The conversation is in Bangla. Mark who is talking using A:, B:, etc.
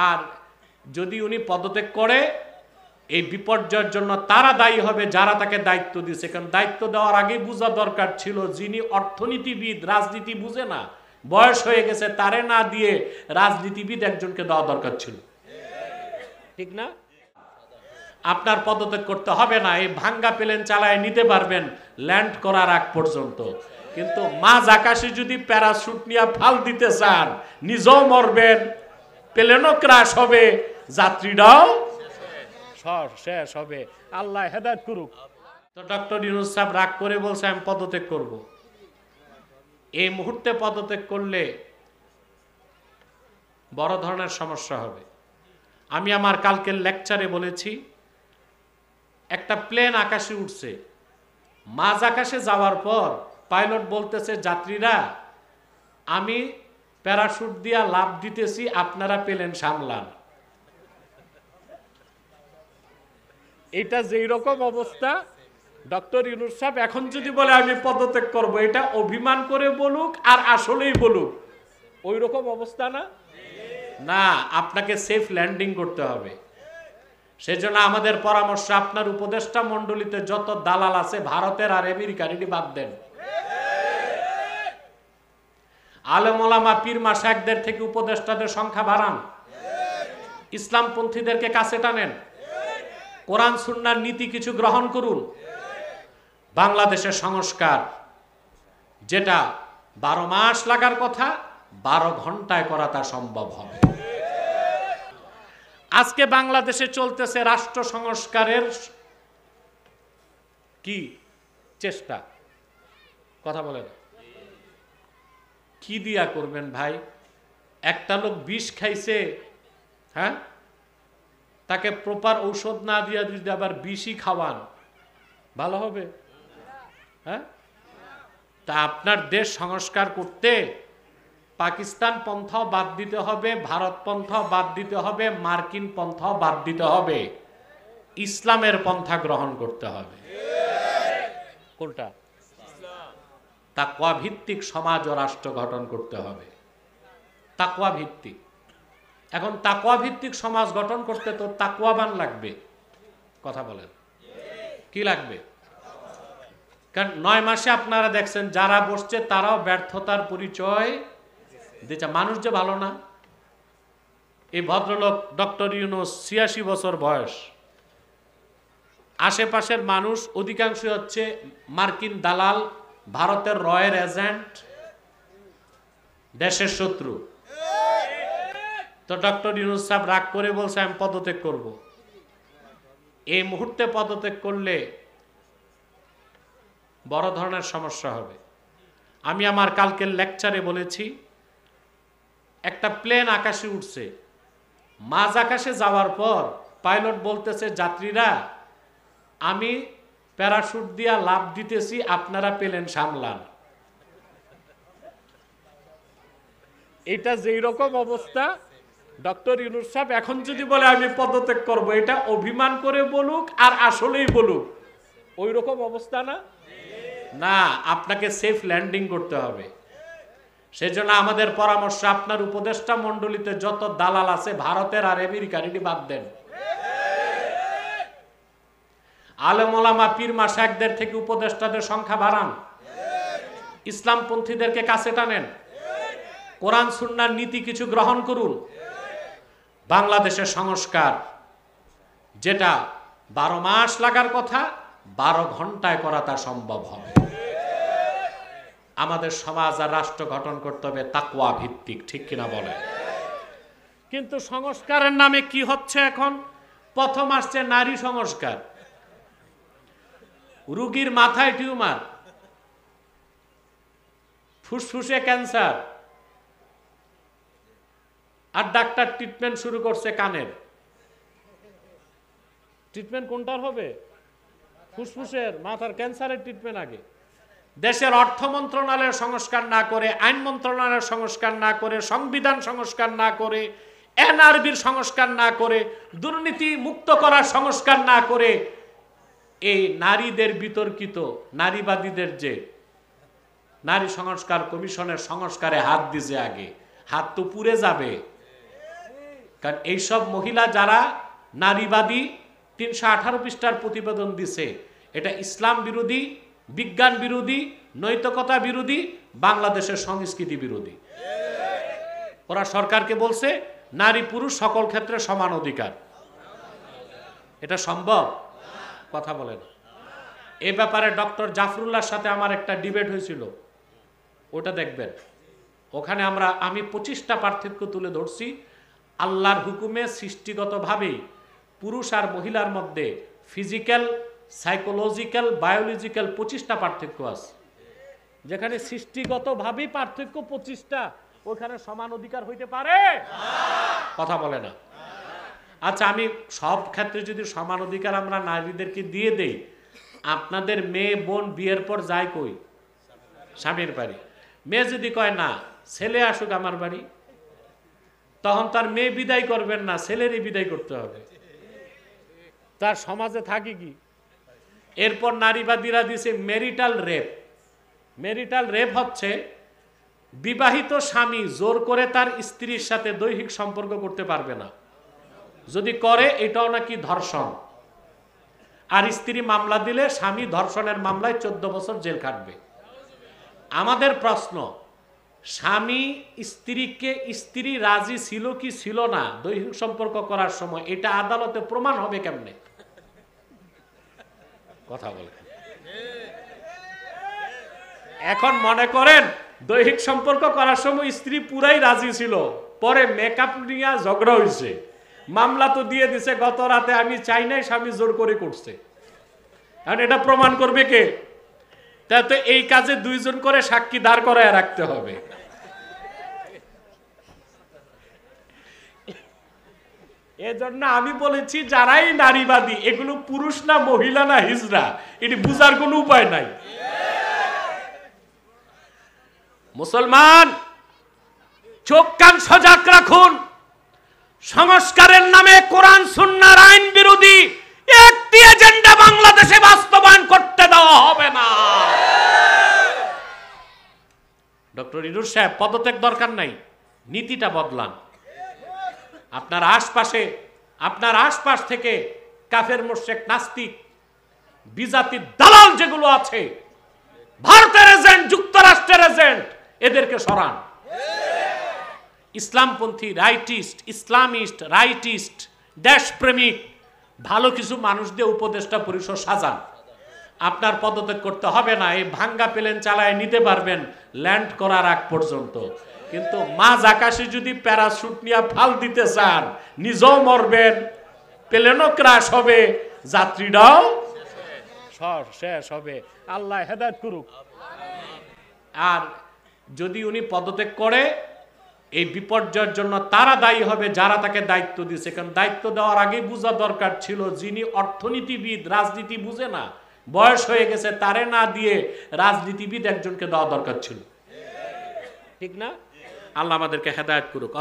A: আর যদি উনি পদত্যাগ করে এই বিপর্যয়ের জন্য তারা দায়ী হবে যারা তাকে দায়িত্ব দিয়েছে। কারণ দায়িত্ব দেওয়ার আগেই বোঝা দরকার ছিল যিনি অর্থনীতিবিদ, রাজনীতি বুঝে না, বয়স হয়ে গেছে, তারে না দিয়ে রাজনীতিবিদ একজনকে দেওয়া দরকার ছিল, ঠিক না? আপনার পদত্যাগ করতে হবে না, এই ভাঙ্গা প্লেন চালায় নিতে পারবেন ল্যান্ড করার আগ পর্যন্ত। কিন্তু মাঝ আকাশে যদি প্যারাশুট নিয়ে ফাল দিতে চান, নিজেও মরবেন, প্লেনও ক্রাশ হবে, যাত্রীরাও শেষ হবে। আল্লাহ হেদায়েত করুক। তো ডক্টর ইউনূস সাহেব রাগ করে বলছে আমি পদত্যাগ করব। এই মুহূর্তে পদত্যাগ করলে বড় ধরনের সমস্যা হবে। আমি আমার কালকের লেকচারে বলেছি, একটা প্লেন আকাশে উঠছে, মাঝ আকাশে যাওয়ার পর পাইলট বলতেছে যাত্রীরা আমি প্যারাশুট দিয়া লাফ দিতেছি, আপনারা প্লেন সামলান। এটা যেই রকম অবস্থা, ডক্টর ইউনূস সাহেব এখন যদি বলে আমি পদত্যাগ করব, এটা অভিমান করে বলুক আর আসলেই বলুক, ওই রকম অবস্থা না? না, আপনাকে সেফ ল্যান্ডিং করতে হবে। সেজন্য আমাদের পরামর্শ, আপনার উপদেষ্টা মণ্ডলীতে যত দালাল আছে ভারতের আর আমেরিকার, এটি বাদ দেন। আলেম ওলামা পীর মাশায়েখদের থেকে উপদেষ্টাদের সংখ্যা বাড়ান, ইসলামপন্থীদেরকে কাছে টানেন, কোরআন সুন্নাহর নীতি কিছু গ্রহণ করুন। বাংলাদেশের সংস্কার যেটা 12 মাস লাগার কথা 12 ঘন্টায় করা তা সম্ভব হবে। আজকে বাংলাদেশে চলতেছে রাষ্ট্র সংস্কারের কি চেষ্টা, কথা বলেন, কি দিয়া করবেন ভাই? একটা লোক বিষ খাইছে, হ্যাঁ, তাকে প্রপার ঔষধ না দিয়া যদি আবার বিষই খাওয়ান, ভালো হবে? হ্যাঁ, তা আপনার দেশ সংস্কার করতে পাকিস্তান পন্থাও বাদ দিতে হবে, ভারত পন্থাও বাদ দিতে হবে, মার্কিন পন্থাও বাদ দিতে হবে, ইসলামের পন্থা গ্রহণ করতে হবে। কোনটা? তাকওয়া ভিত্তিক সমাজ ও রাষ্ট্র গঠন করতে হবে, তাকওয়া ভিত্তিক। এখন তাকওয়া ভিত্তিক সমাজ গঠন করতে তো তাকওয়াবান লাগবে, কথা বলেন, কি লাগবে? কারণ 9 মাসে আপনারা দেখছেন যারা বসছে তারাও ব্যর্থতার পরিচয় দিচ্ছে। মানুষ যে ভালো না। এই ভদ্রলোক ডক্টর ইউনূস 86 বছর বয়স, আশেপাশের মানুষ অধিকাংশ হচ্ছে মার্কিন দালাল, ভারতের রয়ের এজেন্ট, দেশের শত্রু। তো ডক্টর ইউনূস সাহেব রাগ করে বলছে আমি পদত্যাগ করব। এই মুহূর্তে পদত্যাগ করলে বড় ধরনের সমস্যা হবে। আমি আমার কালকের লেকচারে বলেছি, একটা প্লেন আকাশে উঠছে, মাঝ আকাশে যাওয়ার পর পাইলট বলতেছে যাত্রীরা আমি প্যারাশুট দিয়া লাফ দিতেছি, আপনারা প্লেন সামলান। এটা যেই রকম অবস্থা, ডক্টর ইউনূস সাহেব এখন যদি বলে আমি পদত্যাগ করব, এটা অভিমান করে বলুক আর আসলেই বলুক, ওই রকম অবস্থা না? না, আপনাকে সেফ ল্যান্ডিং করতে হবে। সেজন্য আমাদের পরামর্শ, আপনার উপদেষ্টা মণ্ডলীতে যত দালাল আছে ভারতের আর আমেরিকার, এটি বাদ দেন। আলেম ওলামা পীর মাশায়েখদের থেকে উপদেষ্টাদের সংখ্যা বাড়ান, ইসলামপন্থীদেরকে কাছে টানেন, কোরআন সুন্নাহর নীতি কিছু গ্রহণ করুন। বাংলাদেশের সংস্কার যেটা 12 মাস লাগার কথা 12 ঘন্টায় করা তা সম্ভব হবে। আমাদের সমাজ আর রাষ্ট্র গঠন করতে হবে তাকওয়া ভিত্তিক, ঠিক কিনা বলে? কিন্তু সংস্কারের নামে কি হচ্ছে এখন? প্রথম আসছে নারী সংস্কার, রোগীর মাথায় টিউমার, ফুসফুসে ক্যান্সার, আর ডাক্তার ট্রিটমেন্ট শুরু করছে কানের। ট্রিটমেন্ট কোনটার হবে? ফুসফুসের, মাথার ক্যান্সারের ট্রিটমেন্ট আগে। দেশের অর্থ মন্ত্রণালয়ের সংস্কার না করে, আইন মন্ত্রণালয়ের সংস্কার না করে, সংবিধান সংস্কার না করে, এনআরবির সংস্কার না করে, দুর্নীতি মুক্ত করার সংস্কার না করে, এই নারীদের বিতর্কিত নারীবাদীদের যে নারী সংস্কার কমিশনের সংস্কারে হাত দিছে, আগে হাত তো পুড়ে যাবে, কারণ এইসব মহিলা যারা নারীবাদী 318 পৃষ্ঠার প্রতিবেদন দিছে, এটা ইসলাম বিরোধী, বিজ্ঞান বিরোধী, নৈতিকতা বিরোধী, বাংলাদেশের সংস্কৃতি বিরোধী। ওরা সরকারকে বলছে নারী পুরুষ সকল ক্ষেত্রে সমান অধিকার। এটা সম্ভব? কথা বলেন। এ ব্যাপারে ডক্টর জাফরুল্লাহর সাথে আমার একটা ডিবেট হয়েছিল, ওটা দেখবেন। ওখানে আমি 25টা পার্থক্য তুলে ধরছি। আল্লাহর হুকুমে সৃষ্টিগতভাবেই পুরুষ আর মহিলার মধ্যে ফিজিক্যাল, সাইকোলজিক্যাল, বায়োলজিক্যাল 25টা পার্থক্য আছে। যেখানে সৃষ্টিগতভাবেই পার্থক্য 25টা, ওখানে সমান অধিকার হইতে পারে? কথা বলে না। আচ্ছা, আমি সব ক্ষেত্রে যদি সমান অধিকার আমরা নারীদেরকে দিয়ে দেই, আপনাদের মেয়ে বোন বিয়ের পর যায় কই? স্বামীর বাড়ি। মেয়ে যদি কয় না ছেলে আসুক আমার বাড়ি, তখন তার মেয়ে বিদায় করবেন না, ছেলেরই বিদায় করতে হবে। তার সমাজে থাকে কি? এরপর নারীবাদীরা দিছে ম্যারিটাল রেপ। ম্যারিটাল রেপ হচ্ছে বিবাহিত স্বামী জোর করে তার স্ত্রীর সাথে দৈহিক সম্পর্ক করতে পারবে না, যদি করে এটাও নাকি ধর্ষণ। আর স্ত্রী মামলা দিলে স্বামী ধর্ষণের মামলায় 14 বছর জেল খাটবে। আমাদের প্রশ্ন, স্বামী স্ত্রী রাজি ছিল কি ছিল না দৈহিক সম্পর্ক করার সময়, এটা আদালতে প্রমাণ হবে কেমনে? কথা বলে। এখন মনে করেন দৈহিক সম্পর্ক করার সময় স্ত্রী পুরাই রাজি ছিল, পরে মেকআপ নিয়ে ঝগড়া হয়েছে, মামলা তো দিয়ে দিছে গত রাতে আমি চাই নাই, স্বামী জোর করে করছে। এখন এটা প্রমাণ করবে কে? তাই তো এই কাজে 2 জন করে সাক্ষী দাঁড় করায় রাখতে হবে। এজন্য আমি বলেছি যারাই নারীবাদী, এগুলো পুরুষ না মহিলা না হিজড়া, এটি বুঝার কোনো উপায় নাই। মুসলমান চোখ কান সজাগ রাখুন। সংস্কারের নামে কোরআন সুন্নাহর আইন বিরোধী একটি এজেন্ডা বাংলাদেশে বাস্তবায়ন করতে দেওয়া হবে না। ডক্টর ইনুস সাহেব, পদত্যাগ দরকার নাই, নীতিটা বদলান। আপনার আশপাশ থেকে কাফের মুশরিক নাস্তিক বিজাতির দালাল যেগুলো আছে, ভারতের এজেন্ট, যুক্তরাষ্ট্রের এজেন্ট, এদেরকে সরান। ইসলামপন্থী রাইটিস্ট, ইসলামিস্ট, রাইটিস্ট, দেশপ্রেমিক ভালো কিছু মানুষ দিয়ে উপদেষ্টা পরিষদ সাজান। আপনার পদত্যাগ করতে হবে না, এই ভাঙ্গা প্লেন চালায় নিতে পারবেন ল্যান্ড করার আগ পর্যন্ত। কিন্তু মাঝ আকাশে যদি প্যারাশুট নিয়ে ফাল দিতে চান, নিজেও মরবেন, প্লেনও ক্রাশ হবে, যাত্রীরাও শেষ হবে। আল্লাহ হেদায়েত করুক। আর যদি উনি পদত্যাগ করে, এই বিপর্যয়ের জন্য তারা দায়ী হবে যারা তাকে দায়িত্ব দিয়েছে। কারণ দায়িত্ব দেওয়ার আগেই বোঝা দরকার ছিল, যিনি অর্থনীতিবিদ, রাজনীতি বুঝে না, বয়স হয়ে গেছে, তারে না দিয়ে রাজনীতিবিদ একজনকে দেওয়া দরকার ছিল। ঠিক না? আল্লাহ আমাদেরকে হেদায়েত করুক।